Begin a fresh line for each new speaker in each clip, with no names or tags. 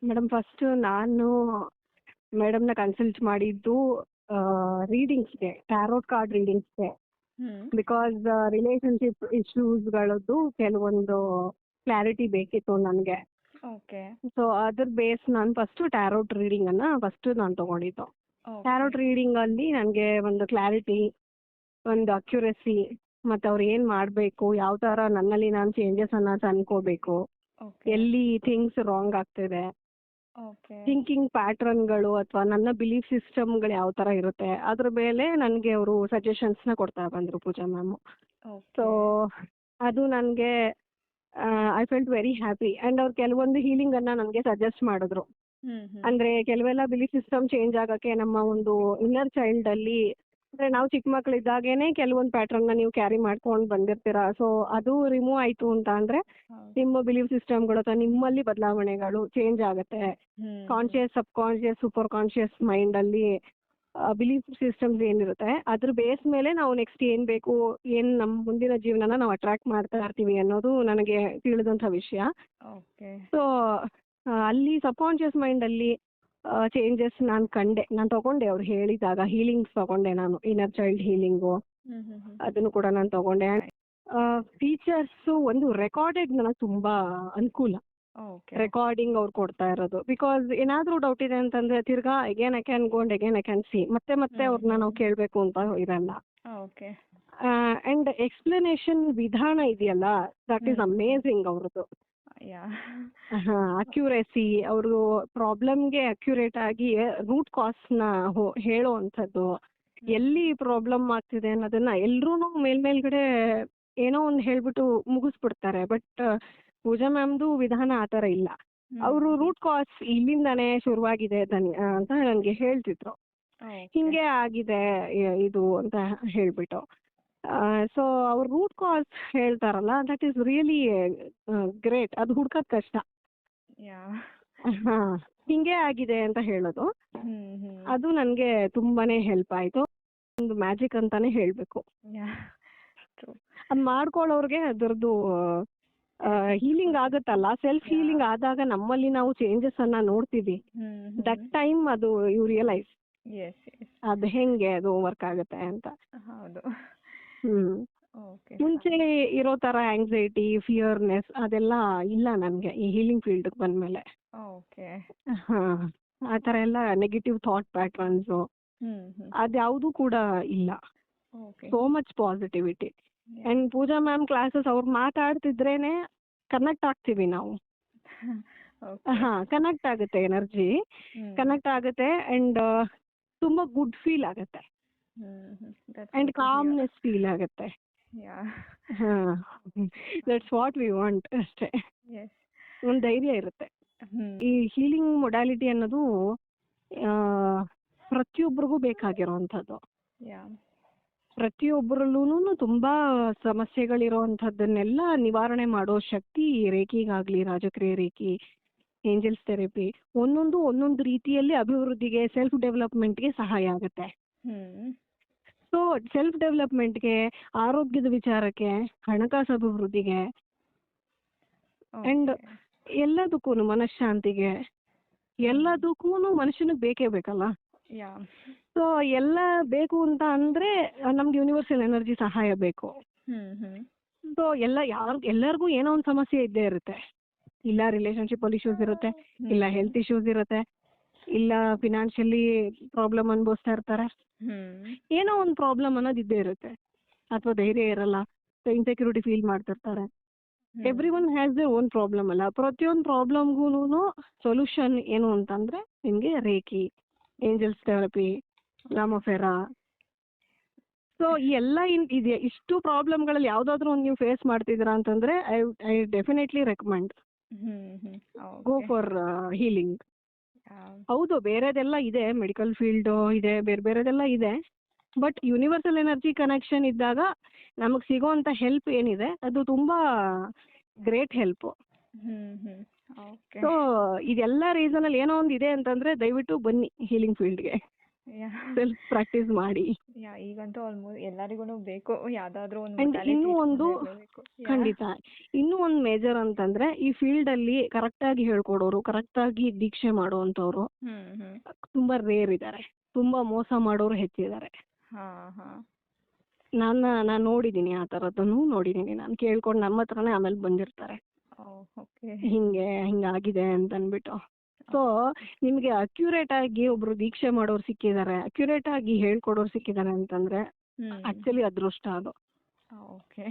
Madam first ನಾನು ಮೇಡಮ್ನ consult ಮಾಡಿದ್ದು ರೀಡಿಂಗ್ಸ್ಗೆ, ಟ್ಯಾರೋಟ್ ಕಾರ್ಡ್ ರೀಡಿಂಗ್ಸ್ಗೆ.
ಹ್ಮ್
ಬಿಕಾಸ್ ರಿಲೇಶನ್ಶಿಪ್ ಇಶ್ಯೂಸ್ಗಳದ್ದು ಕೆಲವೊಂದು ಕ್ಲಾರಿಟಿ ಬೇಕಿತ್ತು ನನಗೆ.
ಓಕೆ
ಸೊ ಅದ್ರ ಬೇಸ್ ನಾನು ಫಸ್ಟ್ ಟ್ಯಾರೋಟ್ ರೀಡಿಂಗ್ ಅನ್ನ ಫಸ್ಟ್ ನಾನು ತಗೊಂಡಿದ್ದು. ಟ್ಯಾರೋಟ್ ರೀಡಿಂಗ್ ಅಲ್ಲಿ ನನಗೆ ಒಂದು ಕ್ಲಾರಿಟಿ, ಒಂದು ಅಕ್ಯುರಸಿ, ಮತ್ತೆ ಅವ್ರು ಏನ್ ಮಾಡ್ಬೇಕು, ಯಾವ ತರ ನನ್ನಲ್ಲಿ ನಾನು ಚೇಂಜಸ್ ಅನ್ನ ತಂದ್ಕೋಬೇಕು,
ಓಕೆ
ಎಲ್ಲಿ ಥಿಂಗ್ಸ್ ರಾಂಗ್ ಆಗ್ತಿದೆ,
ಓಕೆ
ಥಿಂಕಿಂಗ್ ಪ್ಯಾಟ್ರನ್ಗಳು ಅಥವಾ ನನ್ನ ಬಿಲೀಫ್ ಸಿಸ್ಟಮ್ಗಳು ಯಾವ ತರ ಇರುತ್ತೆ ಅದ್ರ ಮೇಲೆ ನನಗೆ ಅವರು ಸಜೆಷನ್ಸ್ನ ಕೊಡ್ತಾ ಬಂದ್ರು ಪೂಜಾ ಮ್ಯಾಮ್. ಸೊ
ಓಕೆ
ಅದು ನನಗೆ I felt very happy. And ಅವ್ರು ಕೆಲವೊಂದು ಹೀಲಿಂಗ್ ಅನ್ನ ನನಗೆ ಸಜೆಸ್ಟ್ ಮಾಡಿದ್ರು. ಅಂದ್ರೆ ಕೆಲವೆಲ್ಲ ಬಿಲೀಫ್ ಸಿಸ್ಟಮ್ ಚೇಂಜ್ ಆಗಕ್ಕೆ ನಮ್ಮ ಒಂದು ಇನ್ನರ್ ಚೈಲ್ಡ್ ಅಲ್ಲಿ, ಅಂದ್ರೆ ನಾವು ಚಿಕ್ಕ ಮಕ್ಕಳಿದ್ದಾಗೇನೆ ಕೆಲವೊಂದು ಪ್ಯಾಟರ್ನ್ ನ ನೀವು ಕ್ಯಾರಿ ಮಾಡ್ಕೊಂಡು ಬಂದಿರ್ತೀರಾ. ಸೊ ಅದು ರಿಮೂವ್ ಆಯ್ತು ಅಂತ ಅಂದ್ರೆ ನಿಮ್ಮ ಬಿಲೀಫ್ ಸಿಸ್ಟಮ್ಗಳು ಅಥವಾ ನಿಮ್ಮಲ್ಲಿ ಬದಲಾವಣೆಗಳು ಚೇಂಜ್ ಆಗುತ್ತೆ. ಕಾನ್ಶಿಯಸ್, ಸಬ್ ಕಾನ್ಶಿಯಸ್, ಸೂಪರ್ ಕಾನ್ಶಿಯಸ್ ಮೈಂಡ್ ಅಲ್ಲಿ ಬಿಲೀಫ್ ಸಿಸ್ಟಮ್ಸ್ ಏನಿರುತ್ತೆ ಅದ್ರ ಬೇಸ್ ಮೇಲೆ ನಾವು ನೆಕ್ಸ್ಟ್ ಏನ್ ಬೇಕು, ಏನ್ ನಮ್ಮ ಮುಂದಿನ ಜೀವನನ ನಾವು ಅಟ್ರಾಕ್ಟ್ ಮಾಡ್ತಾ ಇರ್ತೀವಿ ಅನ್ನೋದು ನನಗೆ ತಿಳಿದಂತ ವಿಷಯ.
ಓಕೆ
ಸೊ ಅಲ್ಲಿ ಸಬ್ ಕಾನ್ಶಿಯಸ್ ಮೈಂಡ್ ಅಲ್ಲಿ ಚೇಂಜಸ್ ನಾನು ಕಂಡೆ, ನಾನು ತಗೊಂಡೆ. ಅವ್ರು ಹೇಳಿದಾಗ ಹೀಲಿಂಗ್ಸ್ ತಗೊಂಡೆ ನಾನು, ಇನ್ನರ್ ಚೈಲ್ಡ್ ಹೀಲಿಂಗು ಅದನ್ನು ಕೂಡ ನಾನು ತಗೊಂಡೆ. ಟೀಚರ್ಸ್ ಒಂದು ರೆಕಾರ್ಡೆಡ್ ನನಗೆ ತುಂಬಾ ಅನುಕೂಲ.
ಓಕೆ
ರೆಕಾರ್ಡಿಂಗ್ ಅವ್ರು ಕೊಡ್ತಾ ಇರೋದು. ಬಿಕಾಸ್ ಏನಾದ್ರೂ ಡೌಟ್ ಇದೆ ಅಂತಂದ್ರೆ ತಿರ್ಗಾ again I can go and again I can see, ಮತ್ತೆ ಅವ್ರನ್ನ ನಾವು ಕೇಳಬೇಕು ಅಂತ ಇರಲ್ಲ.
ಓಕೆ
ಅಂಡ್ ಎಕ್ಸ್ಪ್ಲನೇಷನ್ ವಿಧಾನ ಇದೆಯಲ್ಲ, ದಟ್ ಈಸ್ ಅಮೇಝಿಂಗ್ ಅವ್ರದ್ದು.
ಯಾ
ಅಕ್ಯುರೇಸಿ, ಅವರು ಪ್ರಾಬ್ಲಮ್ಗೆ ಅಕ್ಯುರೇಟ್ ಆಗಿ ರೂಟ್ ಕಾಸ್ನ ಹೇಳೋ ಅಂಥದ್ದು, ಎಲ್ಲಿ ಪ್ರಾಬ್ಲಮ್ ಆಗ್ತಿದೆ ಅನ್ನೋದನ್ನ ಎಲ್ರೂ ಮೇಲ್ಗಡೆ ಏನೋ ಒಂದು ಹೇಳ್ಬಿಟ್ಟು ಮುಗಿಸ್ಬಿಡ್ತಾರೆ. ಬಟ್ ಪೂಜಾ ಮ್ಯಾಮ್ದು ವಿಧಾನ ಆ ಥರ ಇಲ್ಲ. ಅವರು ರೂಟ್ ಕಾಸ್ ಇಲ್ಲಿಂದಾನೇ ಶುರುವಾಗಿದೆ ಅಂತ ನನಗೆ ಹೇಳ್ತಿದ್ರು. ಹಿಂಗೆ ಆಗಿದೆ ಇದು ಅಂತ ಹೇಳ್ಬಿಟ್ಟು. ಸೊ ಅವ್ರ ರೂಟ್ ಕಾಸ್ ಹೇಳ್ತಾರಲ್ಲ, ದಟ್ ಈಸ್ ರಿಯಲಿ ಗ್ರೇಟ್. ಅದು ಹುಡ್ಕೋದ್ ಕಷ್ಟ.
ಯಾ
ಹಾ, ಹಿಂಗೆ ಆಗಿದೆ ಅಂತ ಹೇಳೋದು, ಅದು ನನಗೆ ತುಂಬಾನೇ ಹೆಲ್ಪ್ ಆಯ್ತು. ಒಂದು ಮ್ಯಾಜಿಕ್ ಅಂತಾನೆ ಹೇಳ್ಬೇಕು. ಅದ್ ಮಾಡ್ಕೊಳ್ಳೋರ್ಗೆ ಅದರದ್ದು ಹೀಲಿಂಗ್ ಆಗುತ್ತಲ್ಲ, ಸೆಲ್ಫ್ ಹೀಲಿಂಗ್ ಆದಾಗ ನಮ್ಮಲ್ಲಿ ನಾವು ಚೇಂಜಸ್ ಅನ್ನ ನೋಡ್ತೀವಿ. ದಟ್ ಟೈಮ್ ಅದು ಯು ರಿಯಲೈಸ್ ಅದು ಹೆಂಗೆ ಅದು ವರ್ಕ್ ಆಗುತ್ತೆ ಅಂತ.
ಹೌದು. ಓಕೆ
ಮುಂಚೆ ಇರೋ ತರ ಆಂಗ್ಸೈಟಿ, ಫಿಯರ್ನೆಸ್ ಅದೆಲ್ಲ ಇಲ್ಲ ನನಗೆ ಈ ಹೀಲಿಂಗ್ ಫೀಲ್ಡ್ಗೆ ಬಂದ್ಮೇಲೆ.
ಓಕೆ
ಹಾ, ಆ ಥರ ಎಲ್ಲ ನೆಗೆಟಿವ್ ಥಾಟ್ ಪ್ಯಾಟರ್ನ್ಸ್ ಅದ್ಯಾವುದೂ ಕೂಡ ಇಲ್ಲ.
Okay
so much positivity. And Pooja ma'am classes ಅವ್ರು ಮಾತಾಡ್ತಿದ್ರೇನೆ ಕನೆಕ್ಟ್ ಆಗ್ತೀವಿ ನಾವು. ಹಾ, ಕನೆಕ್ಟ್ ಆಗುತ್ತೆ, ಎನರ್ಜಿ ಕನೆಕ್ಟ್ ಆಗುತ್ತೆ. ಅಂಡ್ ತುಂಬಾ ಗುಡ್ ಫೀಲ್ ಆಗುತ್ತೆ. ಅಂಡ್ ಕಾಮ್ನೆಸ್ ಫೀಲ್ ಆಗುತ್ತೆ. ಹಾ, ದಟ್ಸ್ ವಾಟ್ ವಿ ವಾಂಟ್ ಅಷ್ಟೇ. ಒಂದು ಧೈರ್ಯ ಇರುತ್ತೆ. ಈ ಹೀಲಿಂಗ್ ಮೊಡಾಲಿಟಿ ಅನ್ನೋದು ಪ್ರತಿಯೊಬ್ಬರಿಗೂ ಬೇಕಾಗಿರೋವಂಥದ್ದು. ಪ್ರತಿಯೊಬ್ಬರಲ್ಲೂ ತುಂಬಾ ಸಮಸ್ಯೆಗಳಿರೋವಂಥದ್ದನ್ನೆಲ್ಲ ನಿವಾರಣೆ ಮಾಡೋ ಶಕ್ತಿ ರೇಖಿಗಾಗ್ಲಿ, ರಾಜಕ್ರಿಯೆ ರೇಖಿ, ಏಂಜಲ್ಸ್ ಥೆರಪಿ ಒಂದೊಂದು ರೀತಿಯಲ್ಲಿ ಅಭಿವೃದ್ಧಿಗೆ, ಸೆಲ್ಫ್ ಡೆವಲಪ್ಮೆಂಟ್ಗೆ ಸಹಾಯ ಆಗುತ್ತೆ. ಸೊ ಸೆಲ್ಫ್ ಡೆವಲಪ್ಮೆಂಟ್ಗೆ, ಆರೋಗ್ಯದ ವಿಚಾರಕ್ಕೆ, ಹಣಕಾಸು ಅಭಿವೃದ್ಧಿಗೆ, ಅಂಡ್ ಎಲ್ಲದಕ್ಕೂ, ಮನಃಶಾಂತಿಗೆ, ಎಲ್ಲದಕ್ಕೂ ಮನುಷ್ಯನಿಗೆ ಬೇಕೇ ಬೇಕಲ್ಲ. ಸೊ ಎಲ್ಲ ಬೇಕು ಅಂತ ಅಂದ್ರೆ ನಮ್ಗೆ ಯೂನಿವರ್ಸಲ್ ಎನರ್ಜಿ ಸಹಾಯ ಬೇಕು. ಸೊ ಎಲ್ಲರಿಗೂ ಏನೋ ಒಂದು ಸಮಸ್ಯೆ ಇದ್ದೇ ಇರುತ್ತೆ. ಇಲ್ಲ ರಿಲೇಶನ್ಶಿಪ್ ಅಲ್ಲಿ ಇಶ್ಯೂಸ್ ಇರುತ್ತೆ, ಇಲ್ಲ ಹೆಲ್ತ್ ಇಶ್ಯೂಸ್ ಇರುತ್ತೆ, ಇಲ್ಲ ಫಿನಾನ್ಷಿಯಲಿ ಪ್ರಾಬ್ಲಮ್ ಅನ್ಭವಿಸ್ತಾ ಇರ್ತಾರೆ. ಏನೋ ಒಂದು ಪ್ರಾಬ್ಲಮ್ ಅನ್ನೋದು ಇದ್ದೇ ಇರುತ್ತೆ. ಅಥವಾ ಧೈರ್ಯ ಇರಲ್ಲ, ಇನ್ಸೆಕ್ಯೂರಿಟಿ ಫೀಲ್ ಮಾಡ್ತಿರ್ತಾರೆ. Every one has their own problem ಅಲ್ಲ. ಪ್ರತಿಯೊಂದು ಪ್ರಾಬ್ಲಮ್ಗೂ ಸೊಲ್ಯೂಷನ್ ಏನು ಅಂತಂದ್ರೆ ನಿಮ್ಗೆ ರೇಖಿ, ಏಂಜಲ್ಸ್ ಥೆರಪಿ, ಲಾಮೋಫೆರಾ. ಸೊ ಈ ಎಲ್ಲ ಇದೆ. ಇಷ್ಟು ಪ್ರಾಬ್ಲಮ್ಗಳಲ್ಲಿ ಯಾವ್ದಾದ್ರು ಒಂದು ನೀವು ಫೇಸ್ ಮಾಡ್ತಿದ್ದೀರಾ ಅಂತಂದ್ರೆ I definitely recommend go for healing. ಹೌದು, ಬೇರೆದೆಲ್ಲ ಇದೆ, ಮೆಡಿಕಲ್ ಫೀಲ್ಡ್ ಇದೆ, ಬೇರೆದೆಲ್ಲ ಇದೆ. ಬಟ್ ಯೂನಿವರ್ಸಲ್ ಎನರ್ಜಿ ಕನೆಕ್ಷನ್ ಇದ್ದಾಗ ನಮಗೆ ಸಿಗೋಂಥ ಹೆಲ್ಪ್ ಏನಿದೆ ಅದು ತುಂಬಾ ಗ್ರೇಟ್ ಹೆಲ್ಪ್. ಸೊ ಇದೆಲ್ಲ ರೀಸನ್ ಅಲ್ಲಿ ಏನೋ ಒಂದು ಇದೆ ಅಂತಂದ್ರೆ ದಯವಿಟ್ಟು ಬನ್ನಿ ಹೀಲಿಂಗ್ ಫೀಲ್ಡ್ಗೆ.
ಯಾ
ಸೆಲ್ಫ್ ಪ್ರಾಕ್ಟೀಸ್ ಮಾಡಿ.
ಯಾ ಈಗಂತೂ ಆಲ್ಮೋಸ್ಟ್ ಎಲ್ಲರಿಗೂ ಬೇಕು ಯಾವ್ದಾದ್ರು ಒಂದು
ಅಂಡ್
modality
ಇನ್ನೂ ಒಂದು
ಇಟ್ಕೊಂಡಿರ್ಲೇಬೇಕು. ಯಾ
ಖಂಡಿತ ಇನ್ನೂ ಒಂದು ಮೇಜರ್ ಅಂತಂದ್ರೆ ಈ ಫೀಲ್ಡ್ ಅಲ್ಲಿ ಕರೆಕ್ಟ್ ಆಗಿ ಹೇಳ್ಕೊಡೋರು, ಕರೆಕ್ಟ್ ಆಗಿ ದೀಕ್ಷೆ ಮಾಡುವಂತವ್ರು ತುಂಬಾ ರೇರ್ ಇದ್ದಾರೆ. ತುಂಬಾ ಮೋಸ ಮಾಡೋರು ಹೆಚ್ಚಿದ್ದಾರೆ.
ಹಾ ಹಾ
ನಾನು ನೋಡಿದೀನಿ, ಆ ತರದನ್ನು ನೋಡಿದೀನಿ. ನಾನು ಕೇಳ್ಕೊಂಡು ನಮ್ಮ ಹತ್ರನೇ ಆಮೇಲೆ ಬಂದಿರ್ತಾರೆ,
ಓಕೆ
ಹಿಂಗಾಗಿದೆ ಅಂತ ಅಂದ್ಬಿಟ್ಟು. ಸೊ ನಿಮ್ಗೆ ಅಕ್ಯುರೇಟ್ ಆಗಿ ಒಬ್ರು ದೀಕ್ಷೆ ಮಾಡೋರು ಸಿಕ್ಕಿದ್ದಾರೆ, ಅಕ್ಯುರೇಟ್ ಆಗಿ ಹೇಳ್ಕೊಡೋರು ಸಿಕ್ಕಿದ್ದಾರೆ ಅಂತಂದ್ರೆ ಆಕ್ಚುಲಿ ಅದೃಷ್ಟ ಅದು.
ಓಕೆ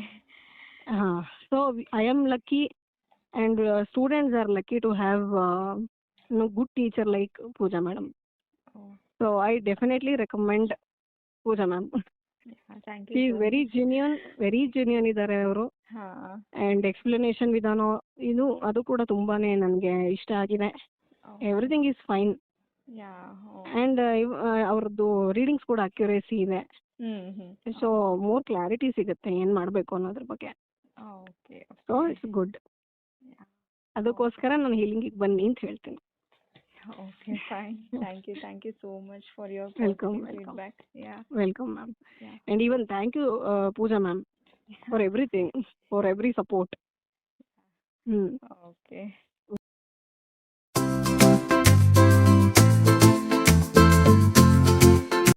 ಹಾ, so I am lucky and students are lucky to have good teacher like Pooja madam. So I definitely recommend Pooja ma'am.
Thank
she
you.
Is very genuine ಇದ್ದಾರೆ ಅವರು.
ಹಾ
ಅಂಡ್ ಎಕ್ಸ್ಪ್ಲನೇಷನ್ ವಿಧಾನ ಅದು ಕೂಡ ತುಂಬಾನೇ ನನಗೆ ಇಷ್ಟ ಆಗಿದೆ. Everything is fine.
Yeah
and ಅವ್ರದ್ದು ರೀಡಿಂಗ್ಸ್ ಕೂಡ ಅಕ್ಯುರೇಸಿ ಇದೆ. ಸೊ ಮೋರ್ ಕ್ಲಾರಿಟಿ ಸಿಗುತ್ತೆ ಏನ್ ಮಾಡ್ಬೇಕು ಅನ್ನೋದ್ರ ಬಗ್ಗೆ.
Okay
so it's good. ಅದಕ್ಕೋಸ್ಕರ ನಾನು ಹೀಲಿಂಗಿಗೆ ಬನ್ನಿ ಅಂತ ಹೇಳ್ತೀನಿ.
Okay fine. Thank you so much for your
Welcome.
Feedback. Yeah
Welcome, ma'am.
Yeah.
And even thank you, Pooja ma'am, for everything, for every support.
Okay